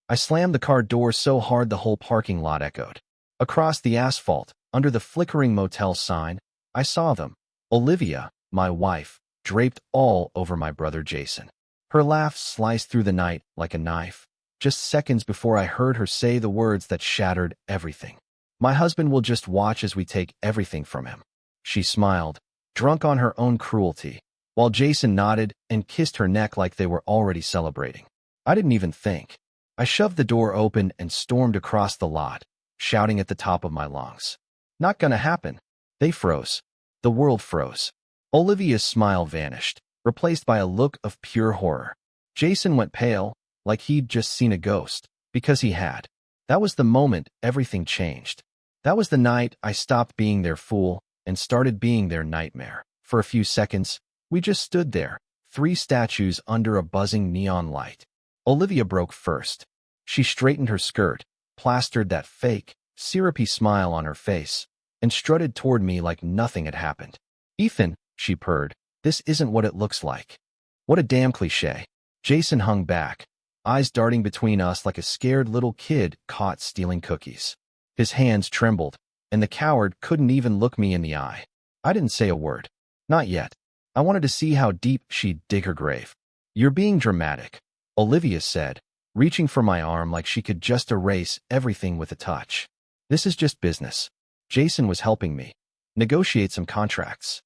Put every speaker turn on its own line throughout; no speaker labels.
I slammed the car door so hard the whole parking lot echoed. Across the asphalt, under the flickering motel sign, I saw them. Olivia, my wife, draped all over my brother Jason. Her laugh sliced through the night like a knife, just seconds before I heard her say the words that shattered everything. My husband will just watch as we take everything from him. She smiled, drunk on her own cruelty, while Jason nodded and kissed her neck like they were already celebrating. I didn't even think. I shoved the door open and stormed across the lot, shouting at the top of my lungs. Not gonna happen. They froze. The world froze. Olivia's smile vanished, replaced by a look of pure horror. Jason went pale, like he'd just seen a ghost, because he had. That was the moment everything changed. That was the night I stopped being their fool and started being their nightmare. For a few seconds, we just stood there, three statues under a buzzing neon light. Olivia broke first. She straightened her skirt, plastered that fake, syrupy smile on her face, and strutted toward me like nothing had happened. "Ethan," she purred, "this isn't what it looks like." What a damn cliché. Jason hung back, eyes darting between us like a scared little kid caught stealing cookies. His hands trembled, and the coward couldn't even look me in the eye. I didn't say a word. Not yet. I wanted to see how deep she'd dig her grave. "You're being dramatic," Olivia said, reaching for my arm like she could just erase everything with a touch. "This is just business." Jason was helping me negotiate some contracts.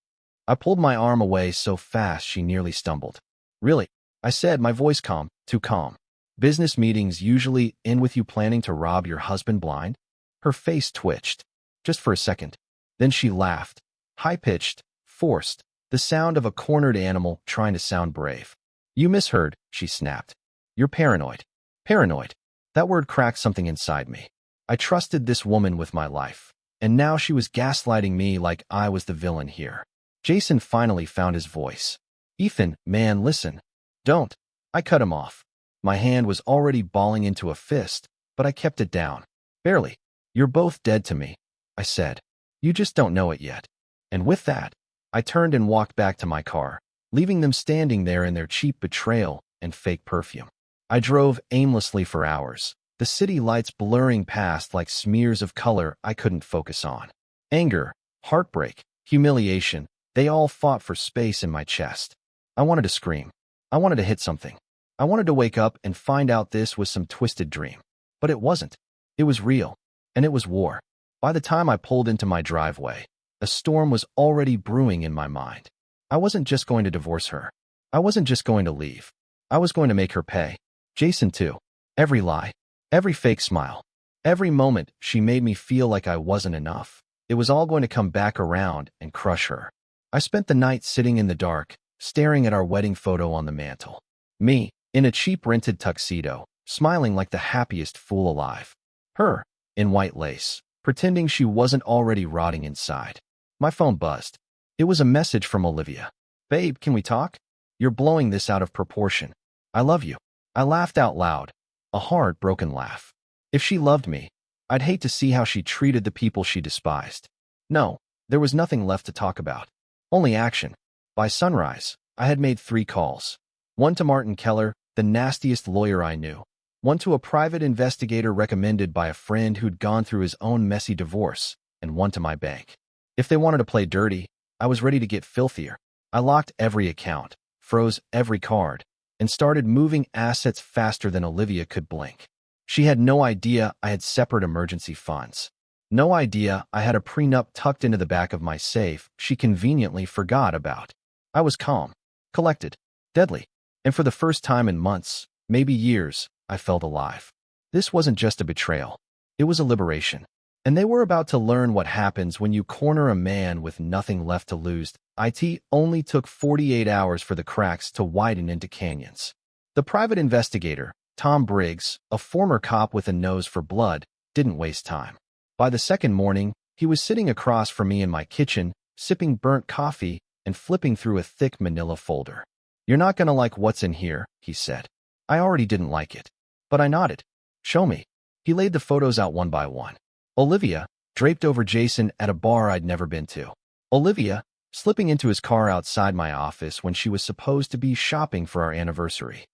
I pulled my arm away so fast she nearly stumbled. "Really?" I said, my voice calm, too calm. "Business meetings usually end with you planning to rob your husband blind?" Her face twitched, just for a second. Then she laughed, high-pitched, forced, the sound of a cornered animal trying to sound brave. "You misheard," she snapped. "You're paranoid." Paranoid. That word cracked something inside me. I trusted this woman with my life, and now she was gaslighting me like I was the villain here. Jason finally found his voice. "Ethan, man, listen. Don't." I cut him off. My hand was already balling into a fist, but I kept it down. "Barely. You're both dead to me," I said. "You just don't know it yet." And with that, I turned and walked back to my car, leaving them standing there in their cheap betrayal and fake perfume. I drove aimlessly for hours, the city lights blurring past like smears of color I couldn't focus on. Anger, heartbreak, humiliation, they all fought for space in my chest. I wanted to scream. I wanted to hit something. I wanted to wake up and find out this was some twisted dream. But it wasn't. It was real. And it was war. By the time I pulled into my driveway, a storm was already brewing in my mind. I wasn't just going to divorce her. I wasn't just going to leave. I was going to make her pay. Jason too. Every lie. Every fake smile. Every moment she made me feel like I wasn't enough. It was all going to come back around and crush her. I spent the night sitting in the dark, staring at our wedding photo on the mantel. Me, in a cheap rented tuxedo, smiling like the happiest fool alive. Her, in white lace, pretending she wasn't already rotting inside. My phone buzzed. It was a message from Olivia. "Babe, can we talk? You're blowing this out of proportion. I love you." I laughed out loud, a hard, broken laugh. If she loved me, I'd hate to see how she treated the people she despised. No, there was nothing left to talk about. Only action. By sunrise, I had made 3 calls. One to Martin Keller, the nastiest lawyer I knew. One to a private investigator recommended by a friend who'd gone through his own messy divorce, and one to my bank. If they wanted to play dirty, I was ready to get filthier. I locked every account, froze every card, and started moving assets faster than Olivia could blink. She had no idea I had separate emergency funds. No idea I had a prenup tucked into the back of my safe she conveniently forgot about. I was calm, collected, deadly, and for the first time in months, maybe years, I felt alive. This wasn't just a betrayal. It was a liberation. And they were about to learn what happens when you corner a man with nothing left to lose. It only took 48 hours for the cracks to widen into canyons. The private investigator, Tom Briggs, a former cop with a nose for blood, didn't waste time. By the second morning, he was sitting across from me in my kitchen, sipping burnt coffee and flipping through a thick manila folder. "You're not gonna like what's in here," he said. I already didn't like it, but I nodded. "Show me." He laid the photos out one by one. Olivia, draped over Jason at a bar I'd never been to. Olivia, slipping into his car outside my office when she was supposed to be shopping for our anniversary.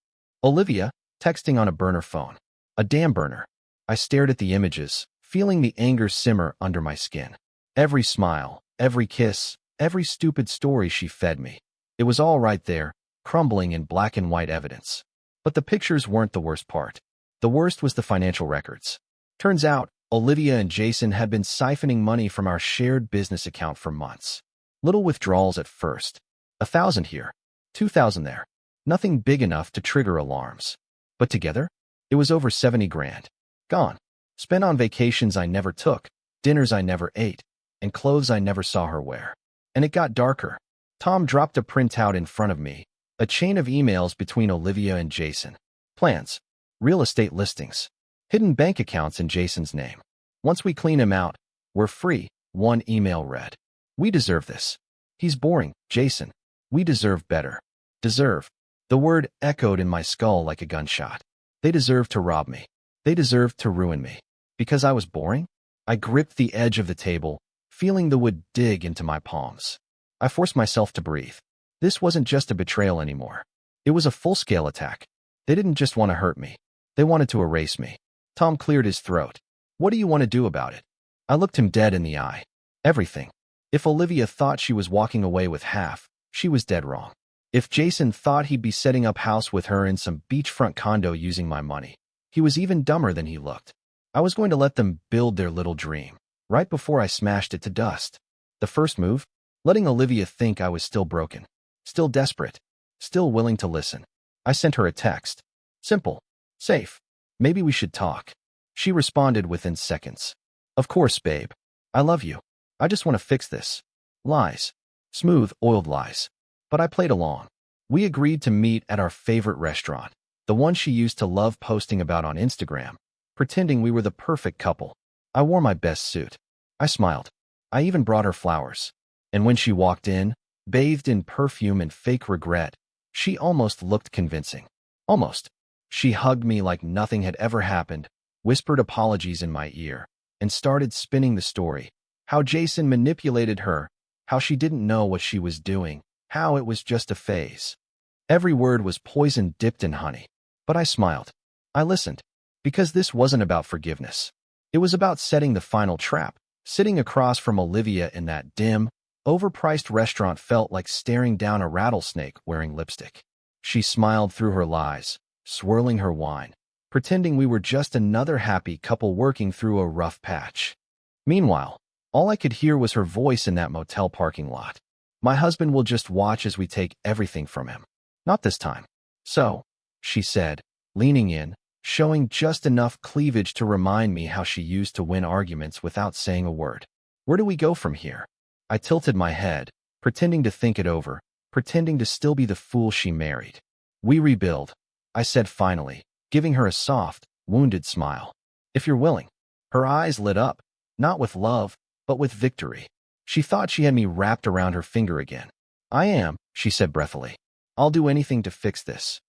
Olivia, texting on a burner phone. A dam burner. I stared at the images, feeling the anger simmer under my skin. Every smile, every kiss, every stupid story she fed me. It was all right there, crumbling in black and white evidence. But the pictures weren't the worst part. The worst was the financial records. Turns out, Olivia and Jason had been siphoning money from our shared business account for months. Little withdrawals at first. 1,000 here, 2,000 there. Nothing big enough to trigger alarms. But together, it was over 70 grand. Gone. Spent on vacations I never took, dinners I never ate, and clothes I never saw her wear. And it got darker. Tom dropped a printout in front of me, a chain of emails between Olivia and Jason. Plans, real estate listings, hidden bank accounts in Jason's name. Once we clean him out, we're free, one email read. We deserve this. He's boring, Jason. We deserve better. Deserve. The word echoed in my skull like a gunshot. They deserve to rob me. They deserve to ruin me. Because I was boring? I gripped the edge of the table, feeling the wood dig into my palms. I forced myself to breathe. This wasn't just a betrayal anymore. It was a full-scale attack. They didn't just want to hurt me. They wanted to erase me. Tom cleared his throat. What do you want to do about it? I looked him dead in the eye. Everything. If Olivia thought she was walking away with half, she was dead wrong. If Jason thought he'd be setting up house with her in some beachfront condo using my money, he was even dumber than he looked. I was going to let them build their little dream, right before I smashed it to dust. The first move? Letting Olivia think I was still broken, still desperate, still willing to listen. I sent her a text. Simple. Safe. Maybe we should talk. She responded within seconds. Of course, babe. I love you. I just want to fix this. Lies. Smooth, oiled lies. But I played along. We agreed to meet at our favorite restaurant, the one she used to love posting about on Instagram, pretending we were the perfect couple. I wore my best suit. I smiled. I even brought her flowers. And when she walked in, bathed in perfume and fake regret, she almost looked convincing. Almost. She hugged me like nothing had ever happened, whispered apologies in my ear, and started spinning the story. How Jason manipulated her, how she didn't know what she was doing, how it was just a phase. Every word was poison dipped in honey. But I smiled. I listened. Because this wasn't about forgiveness. It was about setting the final trap. Sitting across from Olivia in that dim, overpriced restaurant felt like staring down a rattlesnake wearing lipstick. She smiled through her lies, swirling her wine, pretending we were just another happy couple working through a rough patch. Meanwhile, all I could hear was her voice in that motel parking lot. My husband will just watch as we take everything from him. Not this time. So, she said, leaning in, showing just enough cleavage to remind me how she used to win arguments without saying a word. Where do we go from here? I tilted my head, pretending to think it over, pretending to still be the fool she married. We rebuild, I said finally, giving her a soft, wounded smile. If you're willing. Her eyes lit up, not with love, but with victory. She thought she had me wrapped around her finger again. I am, she said breathily. I'll do anything to fix this.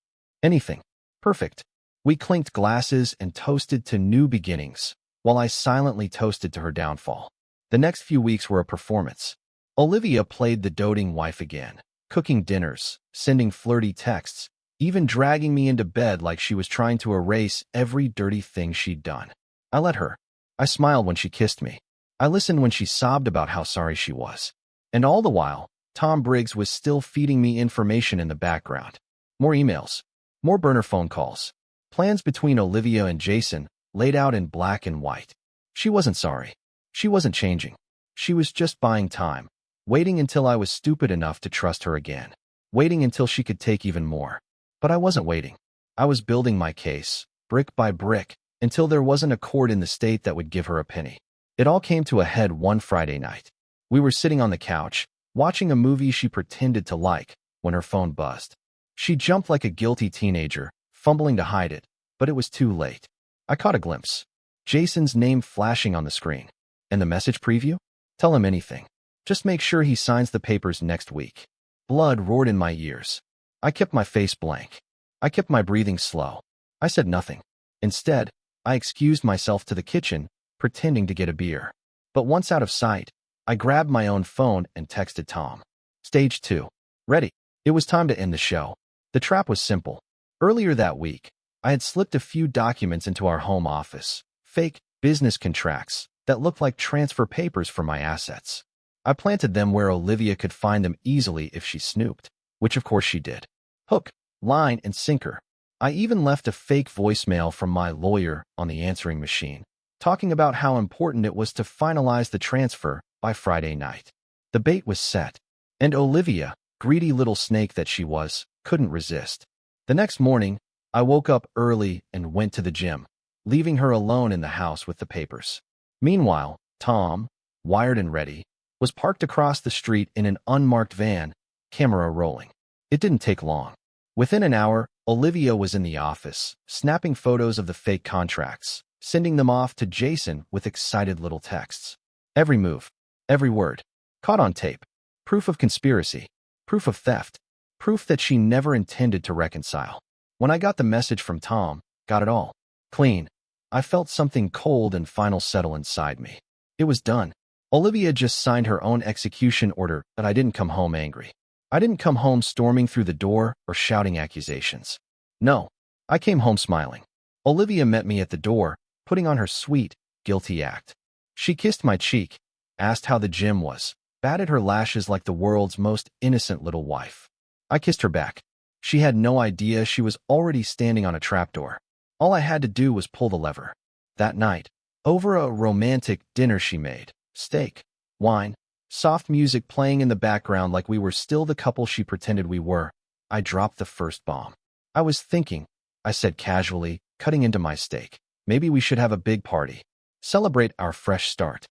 Anything. Perfect. We clinked glasses and toasted to new beginnings, while I silently toasted to her downfall. The next few weeks were a performance. Olivia played the doting wife again, cooking dinners, sending flirty texts, even dragging me into bed like she was trying to erase every dirty thing she'd done. I let her. I smiled when she kissed me. I listened when she sobbed about how sorry she was. And all the while, Tom Briggs was still feeding me information in the background. More emails. More burner phone calls. Plans between Olivia and Jason, laid out in black and white. She wasn't sorry. She wasn't changing. She was just buying time, waiting until I was stupid enough to trust her again, waiting until she could take even more. But I wasn't waiting. I was building my case, brick by brick, until there wasn't a court in the state that would give her a penny. It all came to a head one Friday night. We were sitting on the couch, watching a movie she pretended to like, when her phone buzzed. She jumped like a guilty teenager, fumbling to hide it, but it was too late. I caught a glimpse. Jason's name flashing on the screen. And the message preview? Tell him anything. Just make sure he signs the papers next week. Blood roared in my ears. I kept my face blank. I kept my breathing slow. I said nothing. Instead, I excused myself to the kitchen, pretending to get a beer. But once out of sight, I grabbed my own phone and texted Tom. Stage 2. Ready. It was time to end the show. The trap was simple. Earlier that week, I had slipped a few documents into our home office, fake business contracts that looked like transfer papers for my assets. I planted them where Olivia could find them easily if she snooped, which of course she did. Hook, line, and sinker. I even left a fake voicemail from my lawyer on the answering machine, talking about how important it was to finalize the transfer by Friday night. The bait was set, and Olivia, greedy little snake that she was, couldn't resist. The next morning, I woke up early and went to the gym, leaving her alone in the house with the papers. Meanwhile, Tom, wired and ready, was parked across the street in an unmarked van, camera rolling. It didn't take long. Within an hour, Olivia was in the office, snapping photos of the fake contracts, sending them off to Jason with excited little texts. Every move, every word, caught on tape. Proof of conspiracy, proof of theft, proof that she never intended to reconcile. When I got the message from Tom, got it all. Clean. I felt something cold and final settle inside me. It was done. Olivia just signed her own execution order, but I didn't come home angry. I didn't come home storming through the door or shouting accusations. No, I came home smiling. Olivia met me at the door, putting on her sweet, guilty act. She kissed my cheek, asked how the gym was, batted her lashes like the world's most innocent little wife. I kissed her back. She had no idea she was already standing on a trapdoor. All I had to do was pull the lever. That night, over a romantic dinner she made, steak, wine, soft music playing in the background like we were still the couple she pretended we were, I dropped the first bomb. I was thinking, I said casually, cutting into my steak, maybe we should have a big party. Celebrate our fresh start.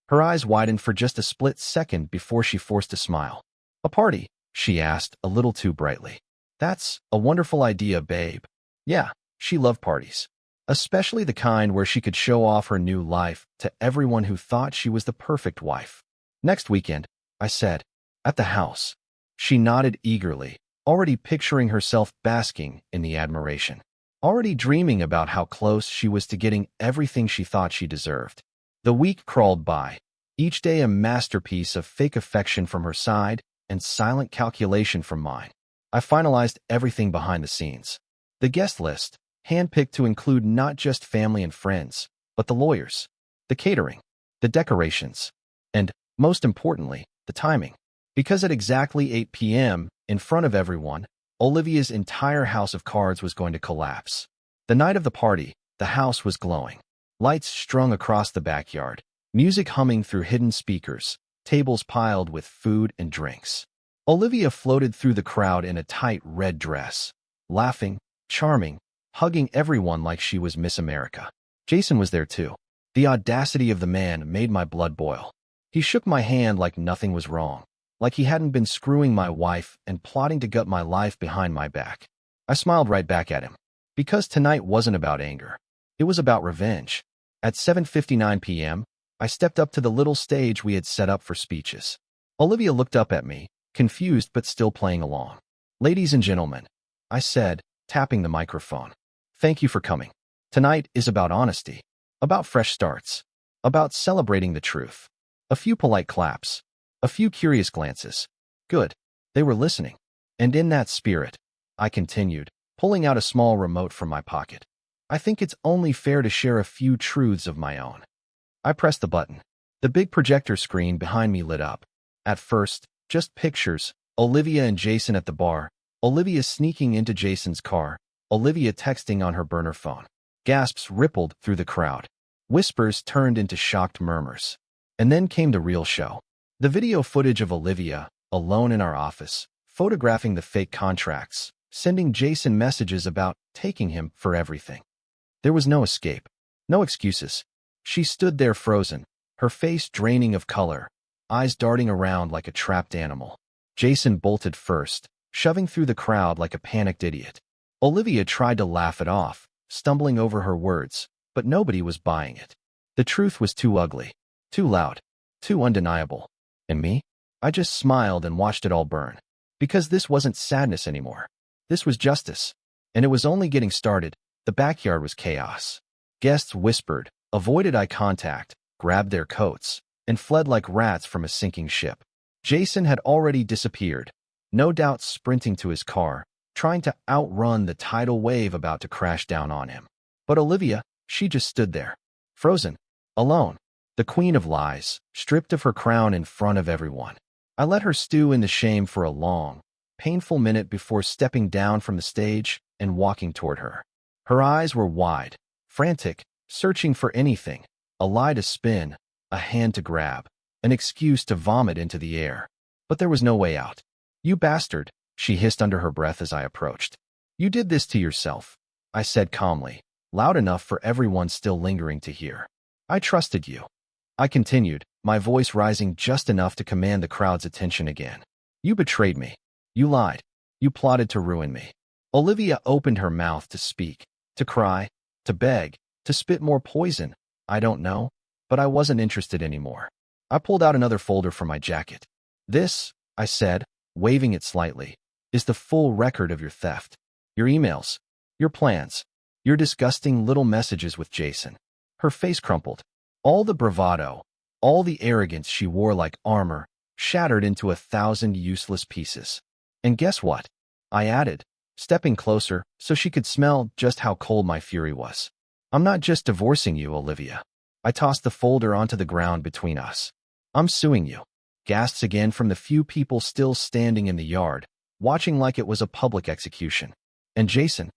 Her eyes widened for just a split second before she forced a smile. A party? She asked, a little too brightly. That's a wonderful idea, babe. Yeah, she loved parties. Especially the kind where she could show off her new life to everyone who thought she was the perfect wife. Next weekend, I said, at the house. She nodded eagerly, already picturing herself basking in the admiration, already dreaming about how close she was to getting everything she thought she deserved. The week crawled by, each day a masterpiece of fake affection from her side and silent calculation from mine. I finalized everything behind the scenes. The guest list, handpicked to include not just family and friends, but the lawyers, the catering, the decorations, and, most importantly, the timing. Because at exactly 8 p.m., in front of everyone, Olivia's entire house of cards was going to collapse. The night of the party, the house was glowing. Lights strung across the backyard, music humming through hidden speakers, tables piled with food and drinks. Olivia floated through the crowd in a tight red dress, laughing, charming, hugging everyone like she was Miss America. Jason was there too. The audacity of the man made my blood boil. He shook my hand like nothing was wrong, like he hadn't been screwing my wife and plotting to gut my life behind my back. I smiled right back at him, because tonight wasn't about anger. It was about revenge. At 7:59 p.m., I stepped up to the little stage we had set up for speeches. Olivia looked up at me, confused but still playing along. Ladies and gentlemen, I said, tapping the microphone. Thank you for coming. Tonight is about honesty, about fresh starts, about celebrating the truth. A few polite claps, a few curious glances. Good. They were listening. And in that spirit, I continued, pulling out a small remote from my pocket. I think it's only fair to share a few truths of my own. I pressed the button. The big projector screen behind me lit up. At first, just pictures, Olivia and Jason at the bar, Olivia sneaking into Jason's car, Olivia texting on her burner phone. Gasps rippled through the crowd. Whispers turned into shocked murmurs. And then came the real show. The video footage of Olivia, alone in our office, photographing the fake contracts, sending Jason messages about taking him for everything. There was no escape, no excuses. She stood there frozen, her face draining of color, eyes darting around like a trapped animal. Jason bolted first, shoving through the crowd like a panicked idiot. Olivia tried to laugh it off, stumbling over her words, but nobody was buying it. The truth was too ugly, too loud, too undeniable. And me? I just smiled and watched it all burn. Because this wasn't sadness anymore. This was justice. And it was only getting started. The backyard was chaos. Guests whispered, avoided eye contact, grabbed their coats, and fled like rats from a sinking ship. Jason had already disappeared, no doubt sprinting to his car, trying to outrun the tidal wave about to crash down on him. But Olivia, she just stood there, frozen, alone, the queen of lies, stripped of her crown in front of everyone. I let her stew in the shame for a long, painful minute before stepping down from the stage and walking toward her. Her eyes were wide, frantic, searching for anything, a lie to spin, a hand to grab, an excuse to vomit into the air. But there was no way out. "You bastard," she hissed under her breath as I approached. "You did this to yourself," I said calmly, loud enough for everyone still lingering to hear. "I trusted you." I continued, my voice rising just enough to command the crowd's attention again. "You betrayed me. You lied. You plotted to ruin me." Olivia opened her mouth to speak, to cry, to beg, to spit more poison. I don't know, but I wasn't interested anymore. I pulled out another folder from my jacket. "This," I said, waving it slightly, "is the full record of your theft. Your emails, your plans, your disgusting little messages with Jason." Her face crumpled. All the bravado, all the arrogance she wore like armor, shattered into 1,000 useless pieces. "And guess what?" I added, stepping closer so she could smell just how cold my fury was. "I'm not just divorcing you, Olivia." I tossed the folder onto the ground between us. "I'm suing you." Gasps again from the few people still standing in the yard, watching like it was a public execution. "And Jason,"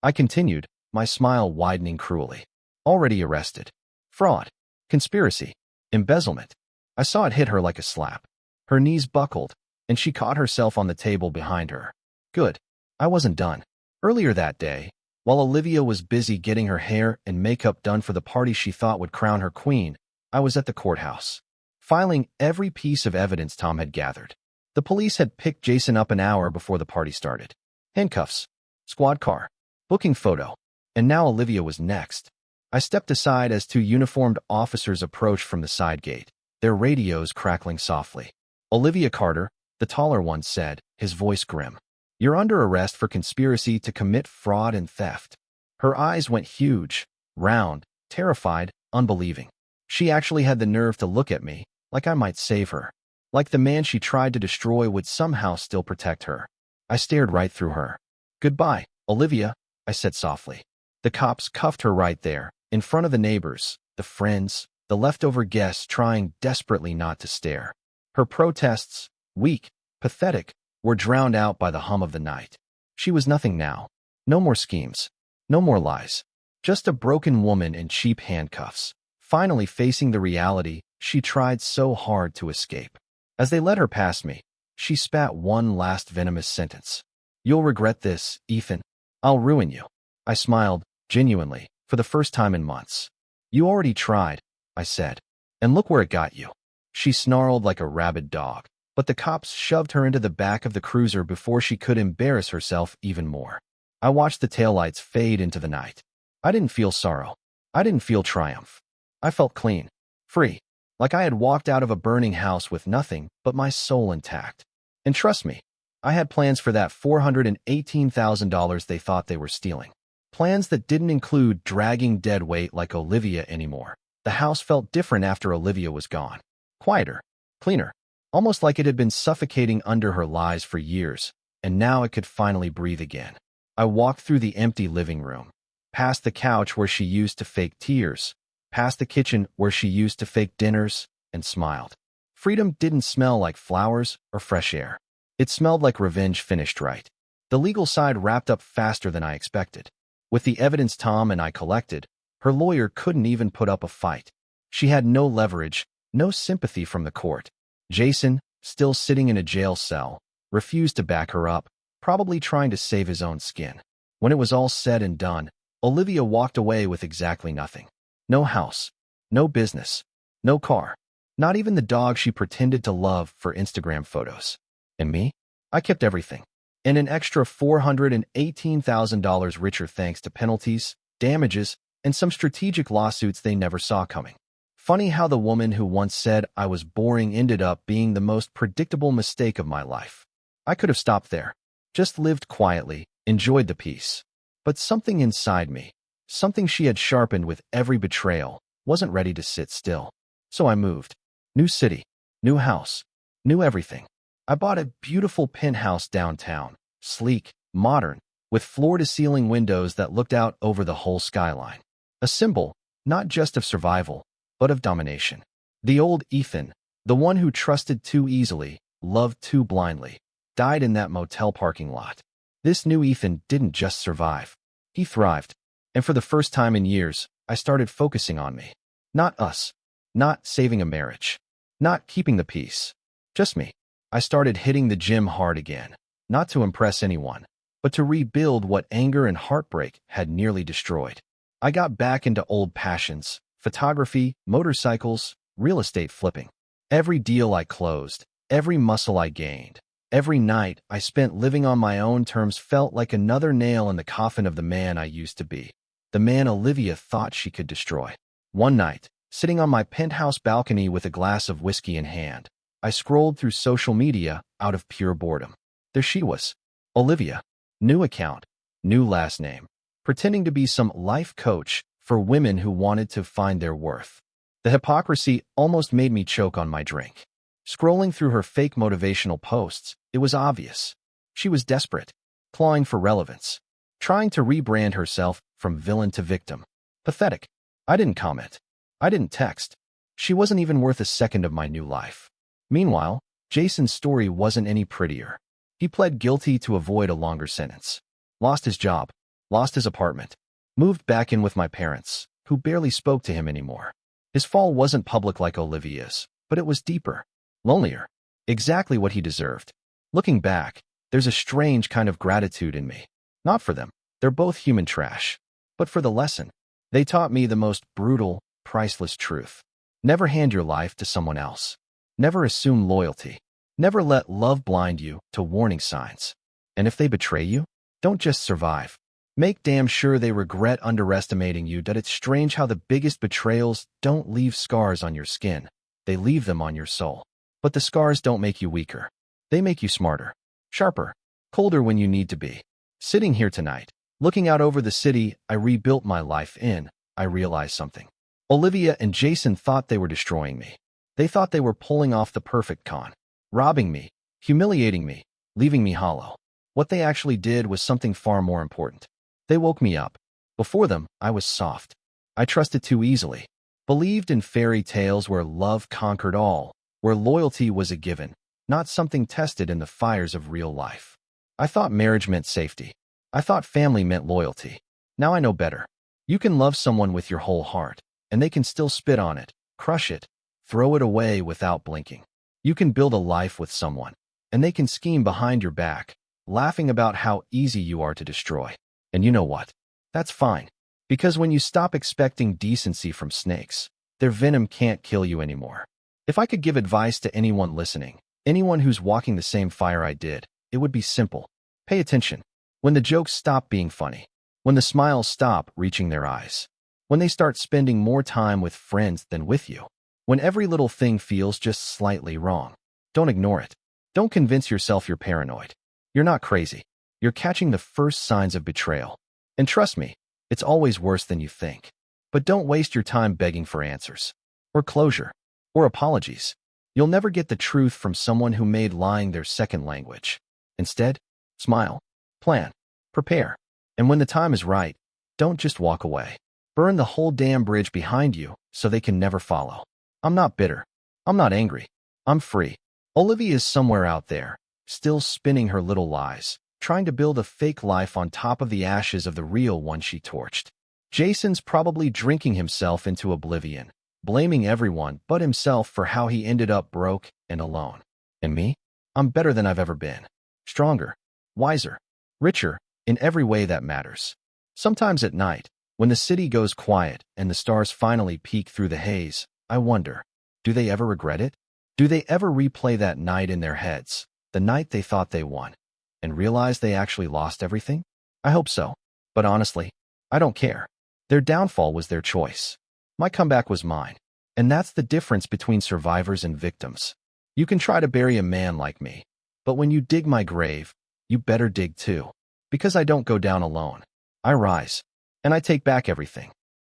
I continued, my smile widening cruelly. "Already arrested. Fraud. Conspiracy. Embezzlement." I saw it hit her like a slap. Her knees buckled, and she caught herself on the table behind her. Good. I wasn't done. Earlier that day, while Olivia was busy getting her hair and makeup done for the party she thought would crown her queen, I was at the courthouse, filing every piece of evidence Tom had gathered. The police had picked Jason up an hour before the party started. Handcuffs, squad car, booking photo, and now Olivia was next. I stepped aside as two uniformed officers approached from the side gate, their radios crackling softly. Olivia Carter, the taller one, said, his voice grim. "You're under arrest for conspiracy to commit fraud and theft." Her eyes went huge, round, terrified, unbelieving. She actually had the nerve to look at me, like I might save her. Like the man she tried to destroy would somehow still protect her. I stared right through her. "Goodbye, Olivia," I said softly. The cops cuffed her right there, in front of the neighbors, the friends, the leftover guests trying desperately not to stare. Her protests, weak, pathetic, were drowned out by the hum of the night. She was nothing now. No more schemes. No more lies. Just a broken woman in cheap handcuffs, finally facing the reality she tried so hard to escape. As they led her past me, she spat one last venomous sentence. "You'll regret this, Ethan. I'll ruin you." I smiled, genuinely, for the first time in months. "You already tried," I said, "and look where it got you." She snarled like a rabid dog, but the cops shoved her into the back of the cruiser before she could embarrass herself even more. I watched the taillights fade into the night. I didn't feel sorrow. I didn't feel triumph. I felt clean, free, like I had walked out of a burning house with nothing but my soul intact. And trust me, I had plans for that $418,000 they thought they were stealing. Plans that didn't include dragging dead weight like Olivia anymore. The house felt different after Olivia was gone. Quieter, cleaner, almost like it had been suffocating under her lies for years, and now it could finally breathe again. I walked through the empty living room, past the couch where she used to fake tears, past the kitchen where she used to fake dinners, and smiled. Freedom didn't smell like flowers or fresh air. It smelled like revenge finished right. The legal side wrapped up faster than I expected. With the evidence Tom and I collected, her lawyer couldn't even put up a fight. She had no leverage, no sympathy from the court. Jason, still sitting in a jail cell, refused to back her up, probably trying to save his own skin. When it was all said and done, Olivia walked away with exactly nothing. No house, no business, no car, not even the dog she pretended to love for Instagram photos. And me? I kept everything. And an extra $418,000 richer thanks to penalties, damages, and some strategic lawsuits they never saw coming. Funny how the woman who once said I was boring ended up being the most predictable mistake of my life. I could have stopped there, just lived quietly, enjoyed the peace. But something inside me, something she had sharpened with every betrayal, wasn't ready to sit still. So I moved. New city, new house, new everything. I bought a beautiful penthouse downtown, sleek, modern, with floor-to-ceiling windows that looked out over the whole skyline. A symbol, not just of survival, but of domination. The old Ethan, the one who trusted too easily, loved too blindly, died in that motel parking lot. This new Ethan didn't just survive. He thrived. And for the first time in years, I started focusing on me. Not us. Not saving a marriage. Not keeping the peace. Just me. I started hitting the gym hard again. Not to impress anyone, but to rebuild what anger and heartbreak had nearly destroyed. I got back into old passions: photography, motorcycles, real estate flipping. Every deal I closed, every muscle I gained, every night I spent living on my own terms felt like another nail in the coffin of the man I used to be. The man Olivia thought she could destroy. One night, sitting on my penthouse balcony with a glass of whiskey in hand, I scrolled through social media out of pure boredom. There she was, Olivia. New account, new last name, pretending to be some life coach for women who wanted to find their worth. The hypocrisy almost made me choke on my drink. Scrolling through her fake motivational posts, it was obvious. She was desperate, clawing for relevance, trying to rebrand herself from villain to victim. Pathetic. I didn't comment. I didn't text. She wasn't even worth a second of my new life. Meanwhile, Jason's story wasn't any prettier. He pled guilty to avoid a longer sentence. Lost his job, lost his apartment, moved back in with my parents, who barely spoke to him anymore. His fall wasn't public like Olivia's, but it was deeper, lonelier, exactly what he deserved. Looking back, there's a strange kind of gratitude in me. Not for them, they're both human trash, but for the lesson. They taught me the most brutal, priceless truth. Never hand your life to someone else. Never assume loyalty. Never let love blind you to warning signs. And if they betray you, don't just survive. Make damn sure they regret underestimating you. That it's strange how the biggest betrayals don't leave scars on your skin. They leave them on your soul. But the scars don't make you weaker. They make you smarter, sharper, colder when you need to be. Sitting here tonight, looking out over the city I rebuilt my life in, I realized something. Olivia and Jason thought they were destroying me. They thought they were pulling off the perfect con. Robbing me, humiliating me, leaving me hollow. What they actually did was something far more important. They woke me up. Before them, I was soft. I trusted too easily. Believed in fairy tales where love conquered all, where loyalty was a given, not something tested in the fires of real life. I thought marriage meant safety. I thought family meant loyalty. Now I know better. You can love someone with your whole heart, and they can still spit on it, crush it, throw it away without blinking. You can build a life with someone, and they can scheme behind your back, laughing about how easy you are to destroy. And you know what? That's fine. Because when you stop expecting decency from snakes, their venom can't kill you anymore. If I could give advice to anyone listening, anyone who's walking the same fire I did, it would be simple. Pay attention. When the jokes stop being funny, when the smiles stop reaching their eyes, when they start spending more time with friends than with you, when every little thing feels just slightly wrong, don't ignore it. Don't convince yourself you're paranoid. You're not crazy. You're catching the first signs of betrayal. And trust me, it's always worse than you think. But don't waste your time begging for answers, or closure, or apologies. You'll never get the truth from someone who made lying their second language. Instead, smile, plan, prepare. And when the time is right, don't just walk away. Burn the whole damn bridge behind you so they can never follow. I'm not bitter. I'm not angry. I'm free. Olivia is somewhere out there, still spinning her little lies, trying to build a fake life on top of the ashes of the real one she torched. Jason's probably drinking himself into oblivion, blaming everyone but himself for how he ended up broke and alone. And me? I'm better than I've ever been. Stronger, wiser, richer, in every way that matters. Sometimes at night, when the city goes quiet and the stars finally peek through the haze, I wonder, do they ever regret it? Do they ever replay that night in their heads, the night they thought they won, and realize they actually lost everything? I hope so. But honestly, I don't care. Their downfall was their choice. My comeback was mine. And that's the difference between survivors and victims. You can try to bury a man like me, but when you dig my grave, you better dig too. Because I don't go down alone. I rise, and I take back everything.